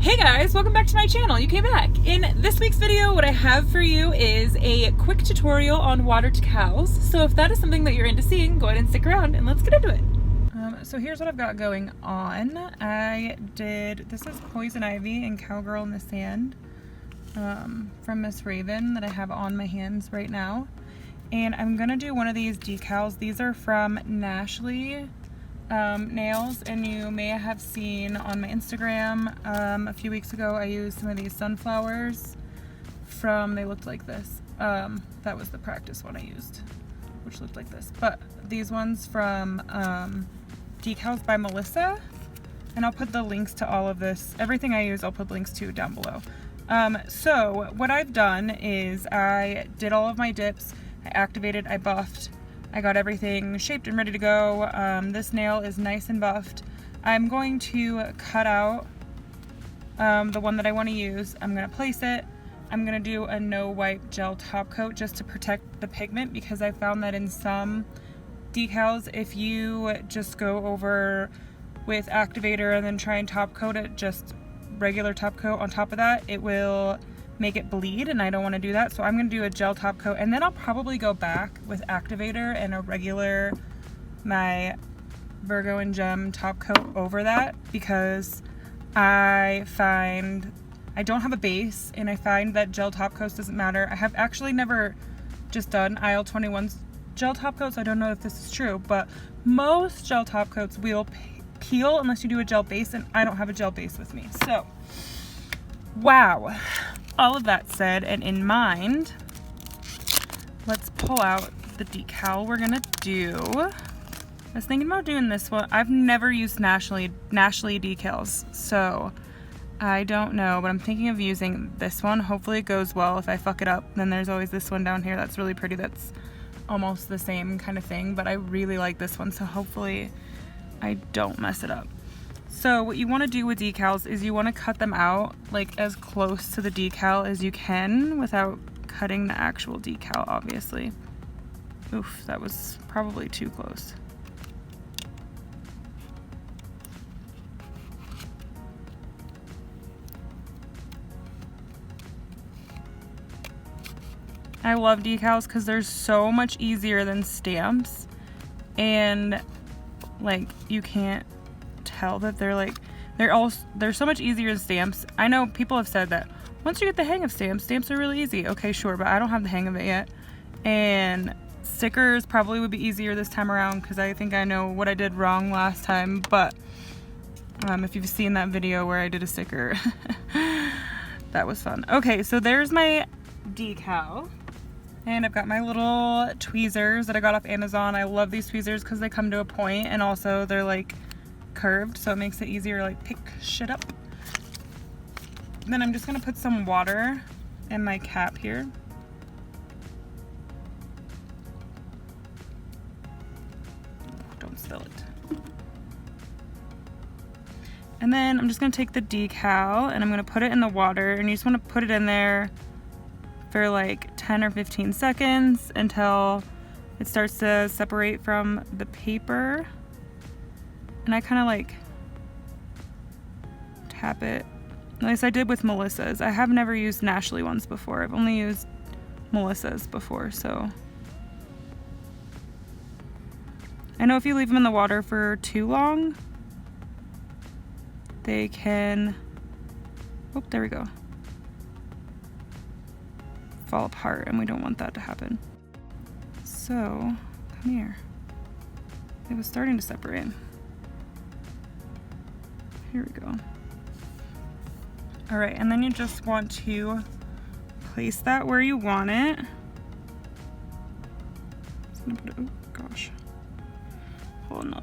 Hey guys, welcome back to my channel. You came back. In this week's video, what I have for you is a quick tutorial on water decals. So if that is something that you're into seeing, go ahead and stick around and let's get into it. So here's what I've got going on. This is Poison Ivy and Cowgirl in the Sand from Miss Raven that I have on my hands right now. And I'm gonna do one of these decals. These are from Nashly nails, and you may have seen on my Instagram a few weeks ago I used some of these sunflowers they looked like this. That was the practice one I used, which looked like this, but these ones from Decals by Melissa, and I'll put the links to all of this, everything I use I'll put links to down below. So what I've done is I did all of my dips, I activated, I buffed, I got everything shaped and ready to go. This nail is nice and buffed. I'm going to cut out the one that I want to use. I'm going to place it. I'm going to do a no wipe gel top coat just to protect the pigment, because I found that in some decals, if you just go over with activator and then try and top coat it, just regular top coat on top of that, it will make it bleed, and I don't want to do that. So I'm going to do a gel top coat, and then I'll probably go back with activator and a regular, my Virgo and Gem top coat over that, because I find I don't have a base, and I find that gel top coats doesn't matter. I have actually never just done Aisle 21's gel top coats. I don't know if this is true, but most gel top coats will peel unless you do a gel base, and I don't have a gel base with me. So wow. All of that said and in mind, let's pull out the decal we're gonna do. I was thinking about doing this one. I've never used Nashly decals, so I don't know, but I'm thinking of using this one. Hopefully it goes well. If I fuck it up, then there's always this one down here that's really pretty, that's almost the same kind of thing, but I really like this one, so hopefully I don't mess it up. So what you want to do with decals is you want to cut them out like as close to the decal as you can without cutting the actual decal, obviously. Oof, that was probably too close. I love decals because they're so much easier than stamps, and like you can't tell that they're so much easier than stamps. I know people have said that once you get the hang of stamps are really easy. Okay, sure, but I don't have the hang of it yet. And stickers probably would be easier this time around because I think I know what I did wrong last time, but if you've seen that video where I did a sticker, that was fun. Okay, so there's my decal, and I've got my little tweezers that I got off Amazon. I love these tweezers because they come to a point, and also they're like curved, so it makes it easier to like pick shit up. Then I'm just gonna put some water in my cap here. Don't spill it. And then I'm just gonna take the decal and I'm gonna put it in the water, and you just wanna put it in there for like 10 or 15 seconds until it starts to separate from the paper. And I kind of like tap it, at least I did with Melissa's. I have never used Nashly ones before. I've only used Melissa's before, so. I know if you leave them in the water for too long, they can, oh, there we go, fall apart, and we don't want that to happen. So, come here. It was starting to separate. Here we go. All right, and then you just want to place that where you want it. Just gonna put it, oh gosh. Oh no.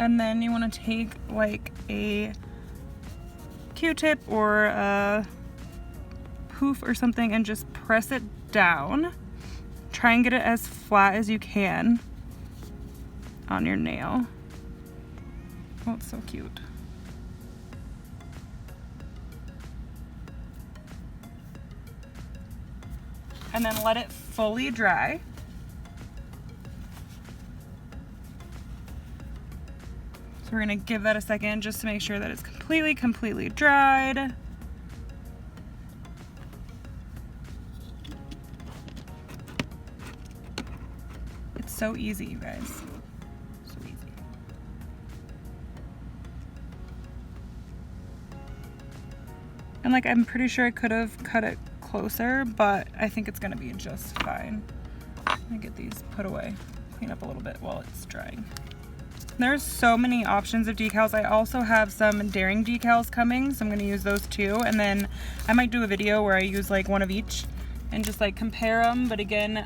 And then you want to take like a Q-tip or a poof or something and just press it down. Try and get it as flat as you can on your nail. Oh, it's so cute. and then let it fully dry. So we're gonna give that a second just to make sure that it's completely dried. It's so easy, you guys. So easy. And like, I'm pretty sure I could have cut it closer, but I think it's gonna be just fine. I'm gonna get these put away, clean up a little bit while it's drying. There's so many options of decals. I also have some daring decals coming, so I'm gonna use those too. And then I might do a video where I use like one of each and just like compare them. But again,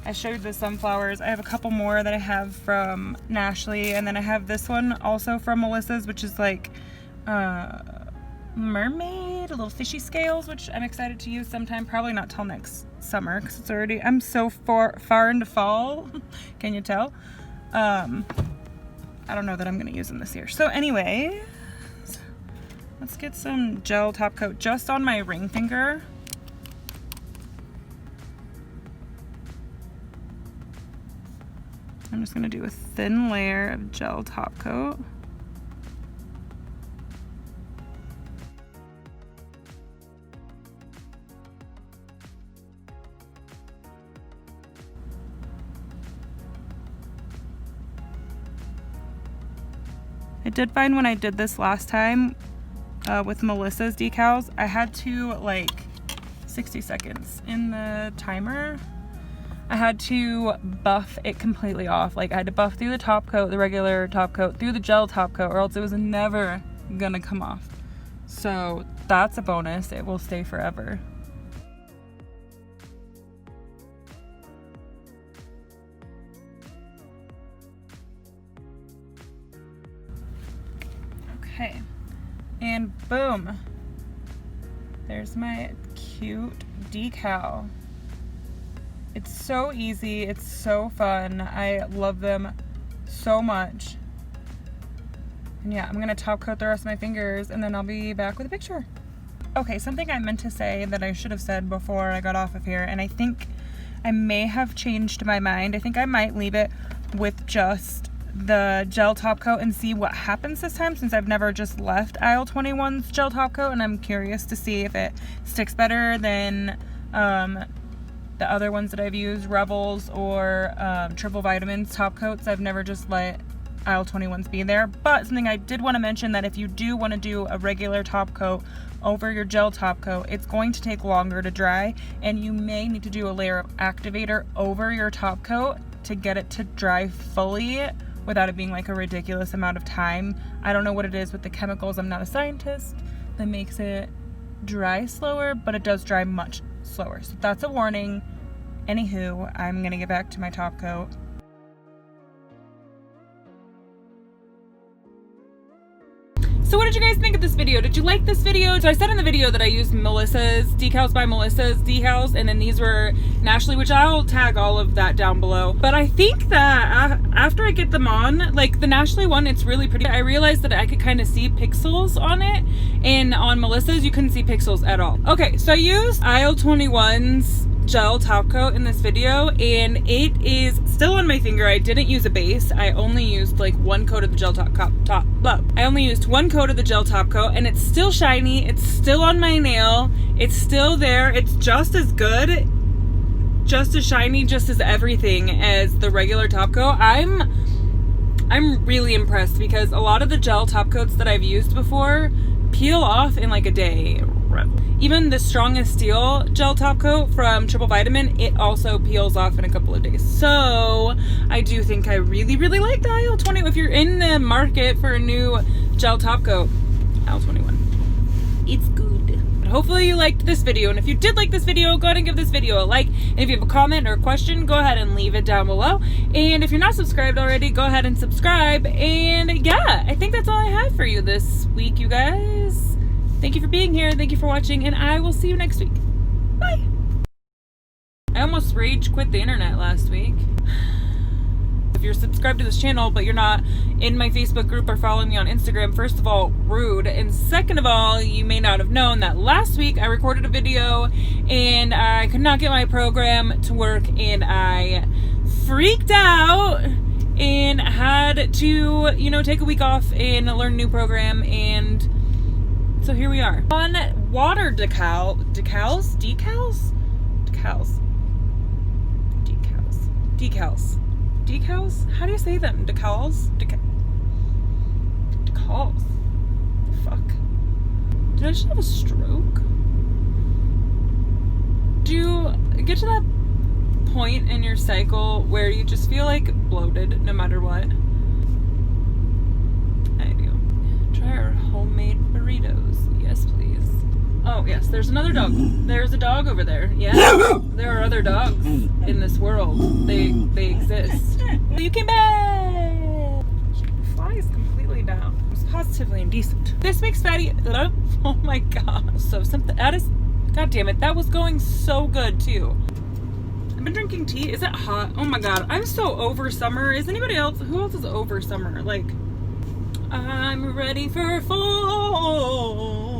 I showed the sunflowers. I have a couple more that I have from Nashly, and then I have this one also from Melissa's, which is like mermaid, little fishy scales, which I'm excited to use sometime. Probably not till next summer because it's already, I'm so far into fall. Can you tell? I don't know that I'm gonna use them this year. So anyway, let's get some gel top coat just on my ring finger. I'm just gonna do a thin layer of gel top coat. I did find when I did this last time with Melissa's decals, I had to like 60 seconds in the timer. I had to buff it completely off. Like I had to buff through the top coat, the regular top coat, through the gel top coat, or else it was never gonna come off. So that's a bonus. It will stay forever. Okay, and boom, there's my cute decal. It's so easy, it's so fun. I love them so much. And yeah, I'm gonna top coat the rest of my fingers and then I'll be back with a picture. Okay, something I meant to say that I should have said before I got off of here, and I think I may have changed my mind. I think I might leave it with just the gel top coat and see what happens this time, since I've never just left Aisle 21's gel top coat, and I'm curious to see if it sticks better than the other ones that I've used, Rebels or Triple Vitamins top coats. I've never just let Aisle 21's be there. But something I did want to mention, that if you do want to do a regular top coat over your gel top coat, it's going to take longer to dry, and you may need to do a layer of activator over your top coat to get it to dry fully without it being like a ridiculous amount of time. I don't know what it is with the chemicals, I'm not a scientist, that makes it dry slower, but it does dry much slower. So that's a warning. Anywho, I'm gonna get back to my top coat. So what did you guys think of this video? Did you like this video? So I said in the video that I used Melissa's Decals by Melissa's decals, and then these were Nashly, which I'll tag all of that down below. But I think that after I get them on, like the Nashly one, it's really pretty. I realized that I could kind of see pixels on it, and on Melissa's you couldn't see pixels at all. Okay, so I used Aisle 21's gel top coat in this video, and it is still on my finger. I didn't use a base. I only used like one coat of the gel I only used one coat of the gel top coat, and it's still shiny. It's still on my nail. It's still there. It's just as good, just as shiny, just as everything as the regular top coat. I'm really impressed, because a lot of the gel top coats that I've used before peel off in like a day. Even the Strongest Steel gel top coat from Triple Vitamin, it also peels off in a couple of days. So I do think I really like the Aisle 20. If you're in the market for a new gel top coat, Aisle 21, it's good. But hopefully you liked this video, and if you did like this video, go ahead and give this video a like. And if you have a comment or a question, go ahead and leave it down below. And if you're not subscribed already, go ahead and subscribe. And yeah, I think that's all I have for you this week, you guys. Thank you for being here, thank you for watching, and I will see you next week. Bye! I almost rage quit the internet last week. If you're subscribed to this channel, but you're not in my Facebook group or following me on Instagram, first of all, rude. And second of all, you may not have known that last week I recorded a video and I could not get my program to work, and I freaked out and had to, you know, take a week off and learn a new program. And so here we are on water decals. How do you say them? Decals. Fuck. Did I just have a stroke? Do you get to that point in your cycle where you just feel like bloated no matter what? I do. Try our homemade burritos. Yes, please. Oh, yes, there's another dog. There's a dog over there. Yeah, there are other dogs in this world. They exist. You came back! Flies completely down. It was positively indecent. This makes fatty... Oh my god. So something... That is... God damn it. That was going so good, too. I've been drinking tea. Is it hot? Oh my god. I'm so over summer. Is anybody else... Who else is over summer? Like... I'm ready for fall.